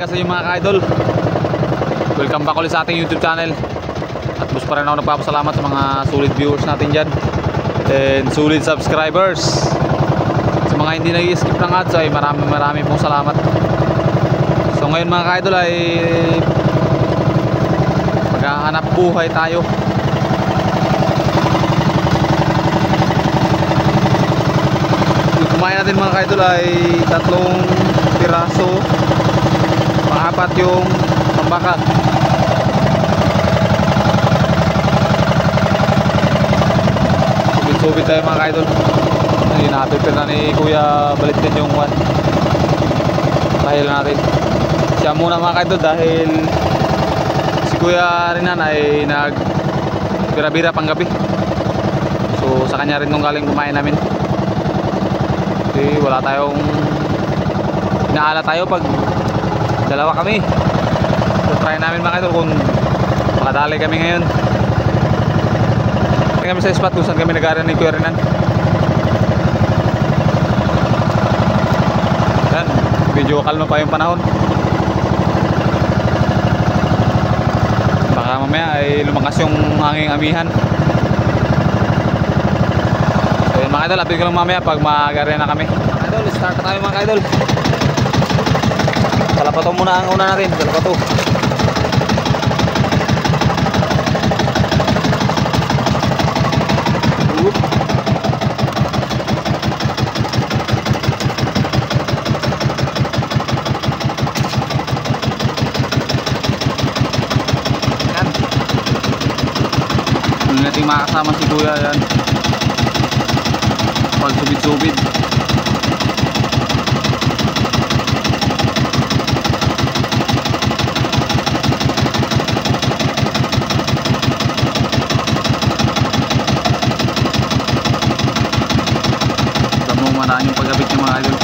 umaga sa inyo mga ka-idol. Welcome back ulit sa ating YouTube channel. At bus pa rin ako nagpapasalamat sa mga solid viewers natin dyan and solid subscribers. Sa mga hindi nag-skip ng ads ay marami pong salamat. So ngayon mga ka-idol ay maghahanap buhay tayo. Yung kumain natin mga ka-idol ay 3 piraso, pang-4 yung pambaka. Subit tayo mga ka-idol. Napipir na ni Kuya Balitin yung dahil natin siya muna mga ka-idol, dahil si Kuya Rinan ay nag bira-bira pang gabi. So sa kanya rin nung galing kumain namin. Kasi wala tayong inaala tayo pag dalawa kami. So try namin mga ka-idol kung makadali kami ngayon. Kami sa spot kung saan kami nag-aaral ni Kuya Rinan. Yan, medyo kalma pa yung panahon. Baka mamaya ay lumakas yung hanging amihan. So yun mga idol, update ko lang mamaya pag mag-aaral na kami. Mga idol, start na tayo mga idol. Kalapato muna ang una natin, kalapato. Nating makasama si Kuya yan pag subid-subid. Tamo maraan yung paggabit niya mga idol.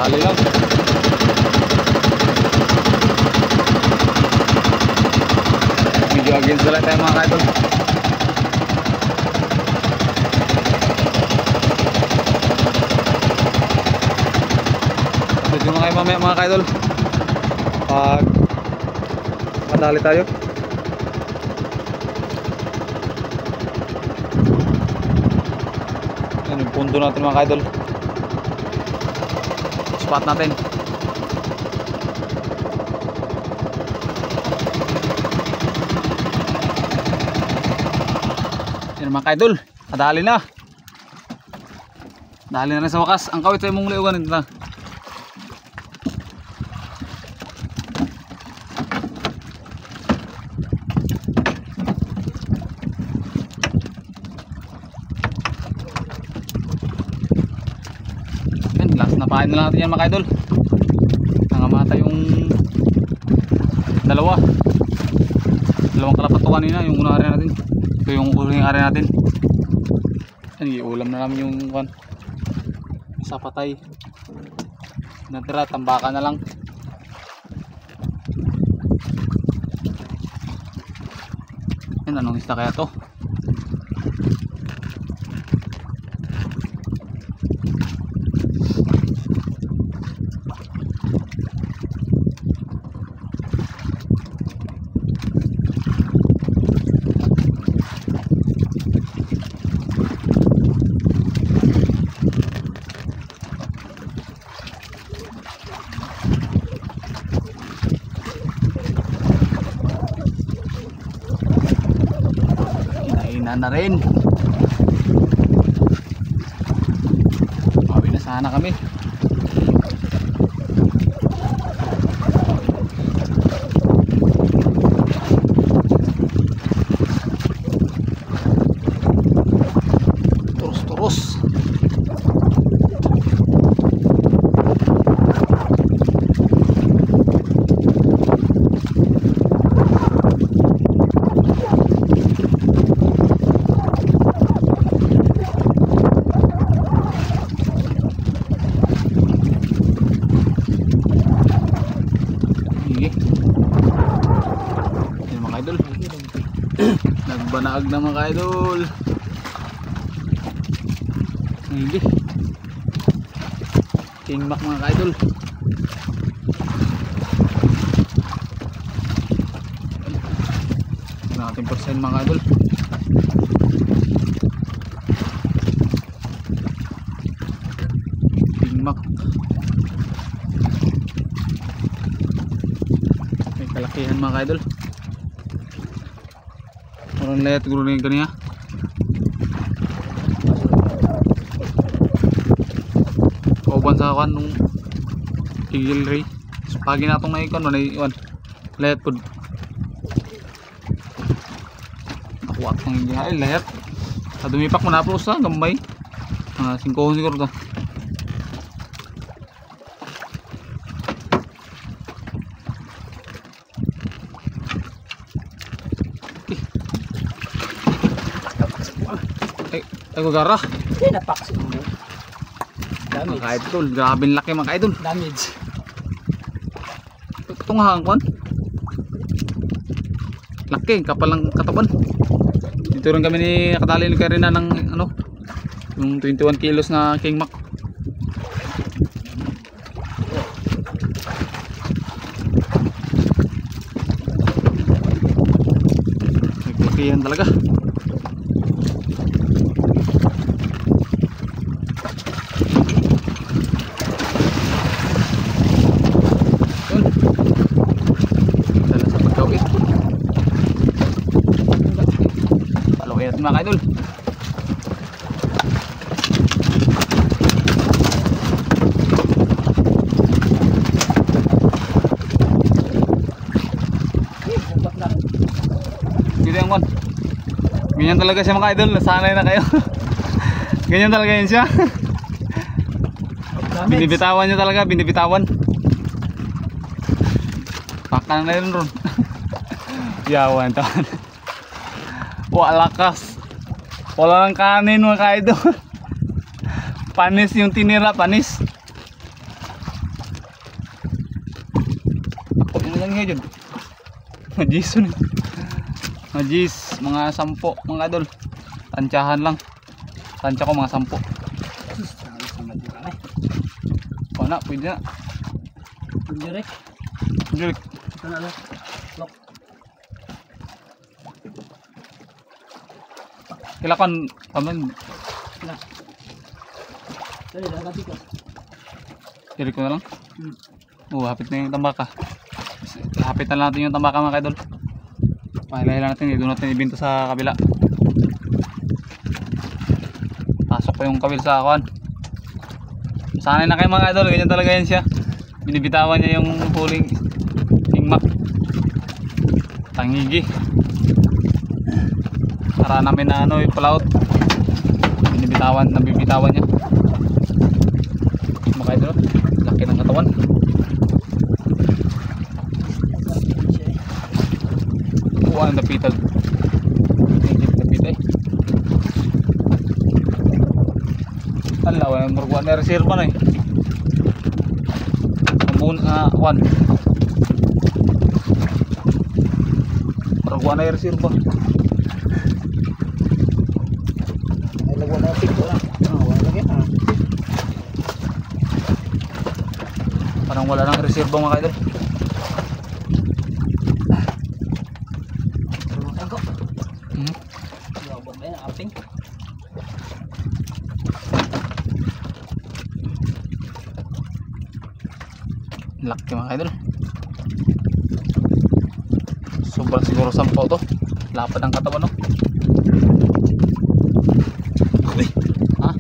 Dali lang. Medyo against the light tayo mga ka-idol. Update ko mga kayo mamaya mga ka-idol pag madali tayo. Yan yung punto natin mga ka-idol, spot natin. Yan mga ka-idol, nadali na. Dali na rin sa wakas. Ang kawit ay mong liugan ito na. Yan, last na pain na natin yan mga ka-idol. Nangamata yung dalawang kalapat to kanina, yung unang area natin. Ito yung huling area natin. Yan, iulam na namin yung isa patay. natira, tambaka na lang. Yan, anong isda kaya to? Na rin. Bawi na sana kami. Turus-turus. Nagbanaag na mga idol. Hindi. King Mac mga idol. Natin percent mga idol. King Mac. May kalakihan mga idol. Orang lihat guru ni kaniya. Kauban sa kan nung Eagle Ray. Pagi na itong naikon man iwan. Lihat pud. Nakuha ng Eagle lihat. Sa dumipak man apos sa gambay. 5 siguro to. Ay gagara. Napaksin mo. Damage. Mga idol, grabe laki mga idol. Damage. Itong hangkon. Laki, kapal ng katawan. Dito rin kami ni nakatali ni Karina ng ano, yung 21 kilos na King Mac. Naglakihan talaga. Mga idol. Dito yung kon. Ganyan talaga siya mga idol. Nasanay na kayo. Ganyan talaga yun siya. Binibitawan niya talaga. Binibitawan. Pakan na yun ron. Yawan taon. Wala lakas. Wala lang kanin mga kaidol. Panis yung tinira, panis. Ako yun lang yun. Majis yun. Majis, mga 10 mga idol. Tansyahan lang. Tansya ko mga 10. Wala, pwede na. Direk. Direk. Ito na lang. Lock. Kilakan paman. Na. Dali, lagati ko. Direk ko na lang. Hapit na yung tambaka. Hapit na lang natin yung tambaka mga idol. Pahilahin lang natin, doon natin ibinto sa kabila. Pasok ko yung kawil sa akuan. Sanay na kayo mga idol, ganyan talaga yan siya. Binibitawan niya yung huling King Mac. Tangigi. Para namin na ano, palaut. Nabibitawan niya. Mga idol, laki ng katawan. Ang dapitan. Dapit Alaw, ang murguan na reserva na eh. Lagun kwan. Parang na reserva. Ay, lagwan na pito lang. Wala lagi ha. Parang wala nang reserva mga kaidol. Makan ko. Hmm. Lobong ba yan? Aping? Laki mga kaidol. Sobrang siguro 10 to. Lapad ang katawan, no? Ha?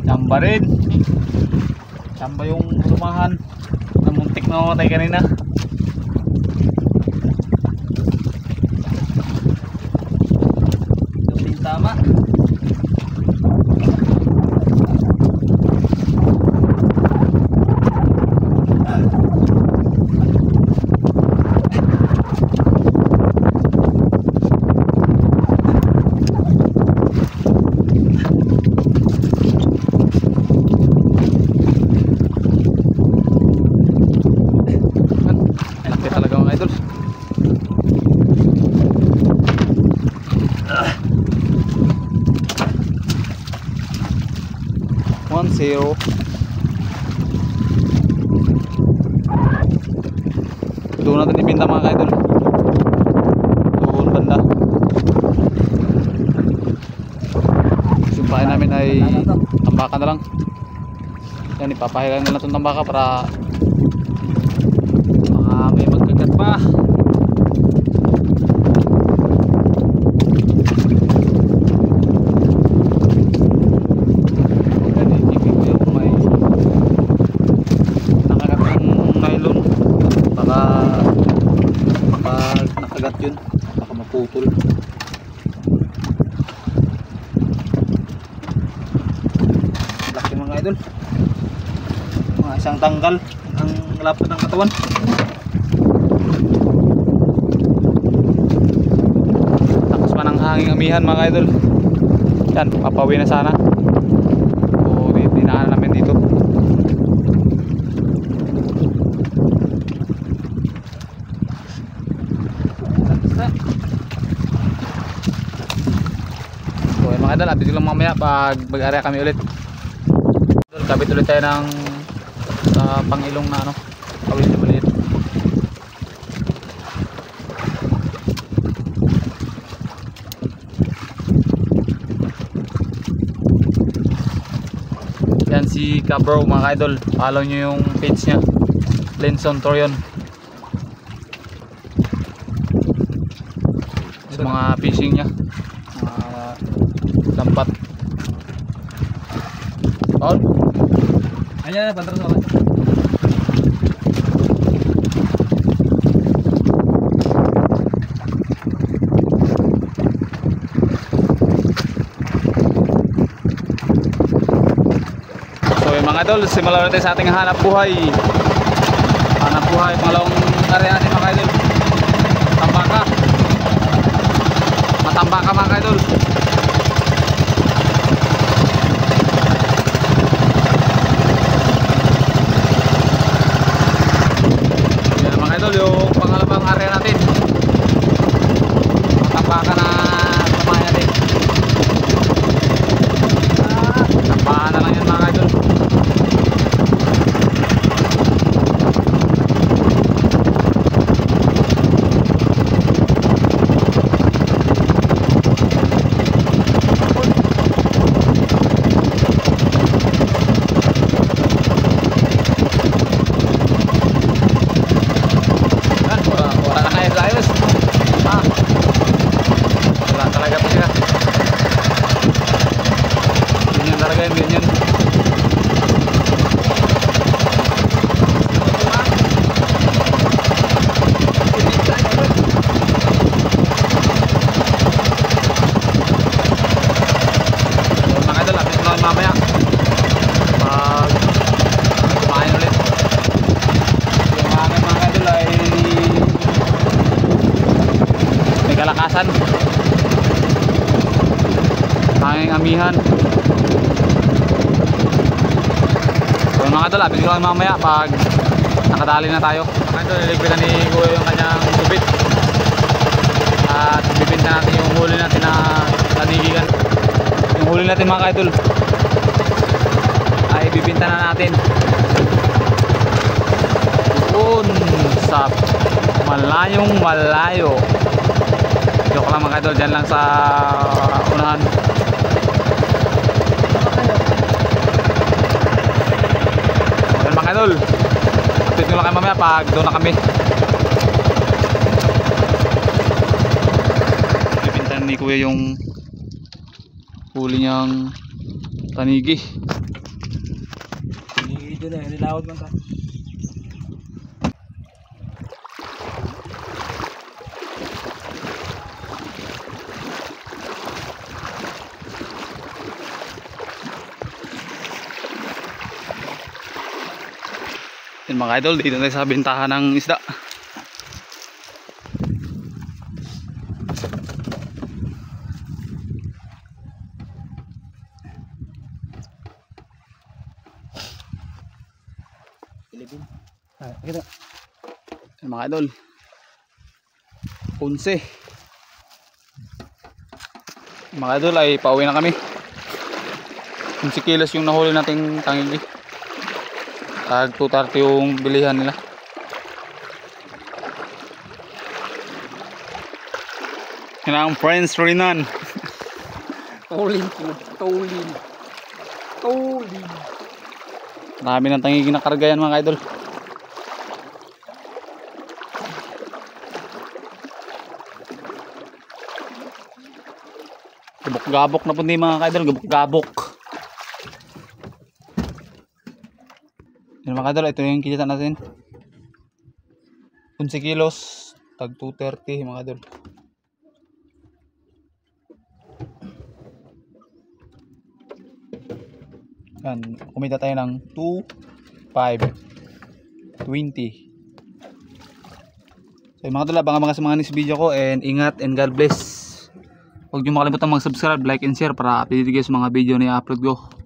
Tamba rin. Tamba yung lumahan na muntik na mamatay kanina. Yung tama. Laki talaga mga idol. One zero. Doon natin ibinta mga idol. Doon banda. Sumpahin namin ay tambaka na lang. Yan, ipapahilan na lang itong tambaka para may magkagat pa. Yan, ikikip ko yung may nakagat ng nylon para pag nakagat yun baka maputol. Laki mga idol, mga isang tanggal ang lapad ng katawan. Tapos pa ng hanging amihan mga idol. Yan, papawi na sana. O dinaan namin dito. So yan mga idol, update ko lang mamaya pag mag-area kami ulit. Kabit ulit tayo ng pangilong na ano, kawil na maliit. Yan si Cabro mga idol, follow nyo yung page nya, Lenson Torion, sa mga fishing nya, mga lampat. Paul? Ayan, pantras ako. So yung mga idol, simulan natin sa ating hanap buhay. Hanap buhay, pangalawang area natin mga idol. Tambaka. Matambaka mga idol. Yan mga idol, yung pangalawang area natin. Matambaka na samahan natin. Tambahan na lang yan mga idol. amihan. So mga idol, abis ko lang mamaya pag nakadali na tayo. Mga idol, niligpitan ni Kuya yung kanyang tubit. At bibinta natin yung huli natin na tanigigan. Yung huli natin mga idol ay bibinta na natin doon sa malayong malayo. Joke lang mga idol, dyan lang sa unahan. Ayan mga idol, update ko lang kayo mamaya pag doon na kami. Bibintan ni Kuya yung huli niyang tanigi. Hindi dito na, nilawad man ta. Yan mga idol, dito tayo sa bintahan ng isda. Kita. Yan mga idol, 11. Mga idol ay pauwi na kami. 11 kilos yung nahuli nating tangigi. Tag 230 yung bilihan nila. Yan ang friends Rinan. Tolin po. Tolin. Tolin. Marami ng tangigi na karga yan mga idol. Gabok-gabok na po din mga idol. Gabok-gabok. Yan mga idol, ito yung kita natin. 11 kilos, tag 230 mga idol. Yan, kumita tayo ng 2,520. So mga idol, abang-abang sa mga next video ko, and ingat and God bless. Huwag niyo makalimutan mag-subscribe, like and share para update kayo sa mga video na i-upload ko.